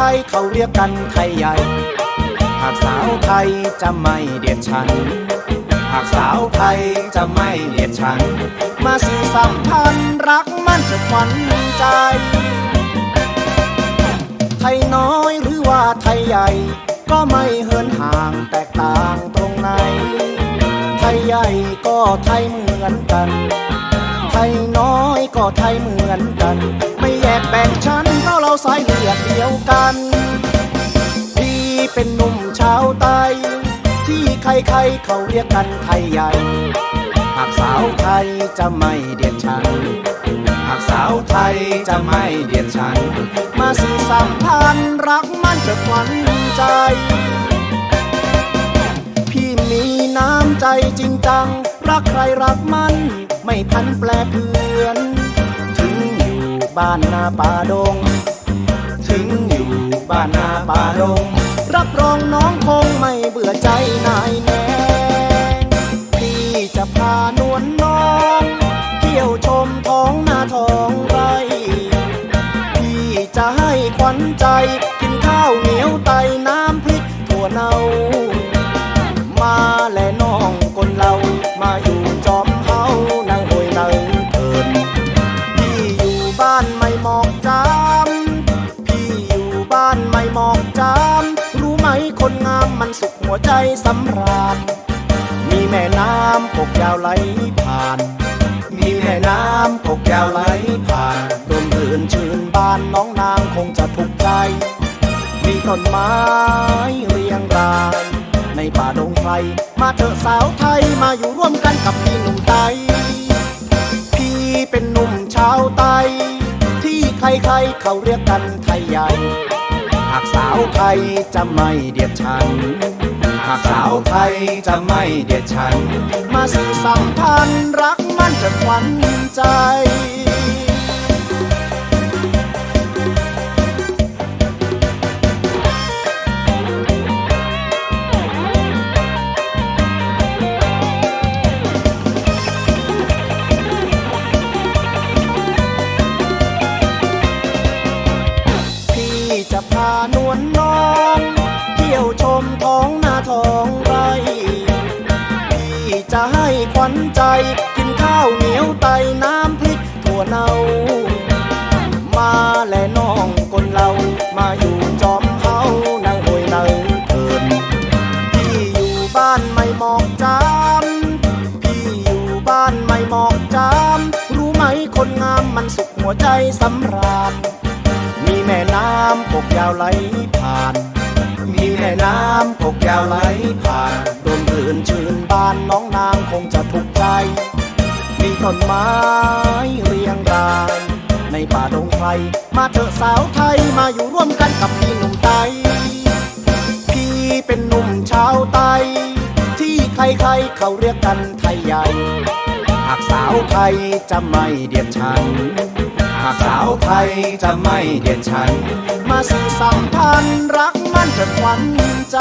รๆเขาเรียกกันไทยใหญ่หากสาวไทยจะไม่เดียดฉันหากสาวไทยจะไม่เดียดฉันมาสื่อสัมพันธ์รักมั่นจะขวัญใจไทยน้อยหรือว่าไทยใหญ่ก็ไม่เหินห่างแตกต่างตรงไหนไทยใหญ่ก็ไทยเหมือนกันไทยน้อยก็ไทยเหมือนกันไม่แยกแบ่งชั้นเพราะเราสายเลือดเดียวกันพี่เป็นหนุ่มชาวใต้ที่ใครๆเขาเรียกกันไทยใหญ่หากสาวไทยจะไม่เดียดฉันหากสาวไทยจะไม่เดียดฉันมาสื่อสัมพันธ์รักมั่นจะขวัญใจพี่มีน้ำใจจริงจังรักใครรักมันไม่พันแปรเปลี่ยนถึงอยู่บ้านนาป่าดงถึงอยู่บ้านนาป่าดงรับรองน้องคงไม่เบื่อใจนายแน่พี่จะพานวลน้องเที่ยวชมท้องนาท้องไร่พี่จะให้ขวัญใจกินข้าวเหนียวไตน้ำพริกถั่วเน่ามาแลน้องคนเรามาอยู่จอมเฮานางหวยนางเถินพี่อยู่บ้านไม่หมอกจามพี่อยู่บ้านไม่หมอกจามรู้ไหมคนงามมันสุขหัวใจสำราญมีแม่น้ำกกยาวไหลผ่านมีแม่น้ำกกยาวไหลผ่านร่มรื่นชื่นบ้านน้องนางคงจะถูกใจมีต้นไม้เรียงรายในป่าดงไพรมาเถอะสาวไทยมาอยู่ร่วมกันกับพี่หนุ่มไทยพี่เป็นหนุ่มชาวไต้ที่ใครๆเขาเรียกกันไทยใหญ่หากสาวไทยจะไม่เดียดฉันหากสาวไทยจะไม่เดียดฉันมาสื่อสัมพันธ์รักมั่นจะขวัญใจจะพานวลน้องเที่ยวชมท้องนาท้องไร่พี่จะให้ขวัญใจกินข้าวเหนียวไตน้ำพริกถั่วเน่ามาแลน้องคนเรามาอยู่จอมเฮานางหวยนางเถินพี่อยู่บ้านไม่หมอกจามพี่อยู่บ้านไม่หมอกจามรู้ไหมคนงามมันสุขหัวใจสำราญมีแม่น้ำกกยาวไหลผ่านมีแม่น้ำกกยาวไหลผ่านร่มรื่นชื่นบ้านน้องนางคงจะถูกใจมีต้นไม้เรียงรายในป่าดงไพรมาเถอะสาวไทยมาอยู่ร่วมกันกับพี่หนุ่มไต้พี่เป็นหนุ่มชาวไต้ที่ใครๆเขาเรียกกันไทยใหญ่หากสาวไทยจะไม่เดียดฉันหากสาวไทยจะไม่เดียดฉันมาสื่อสัมพันธ์รักมั่นจะขวัญใจ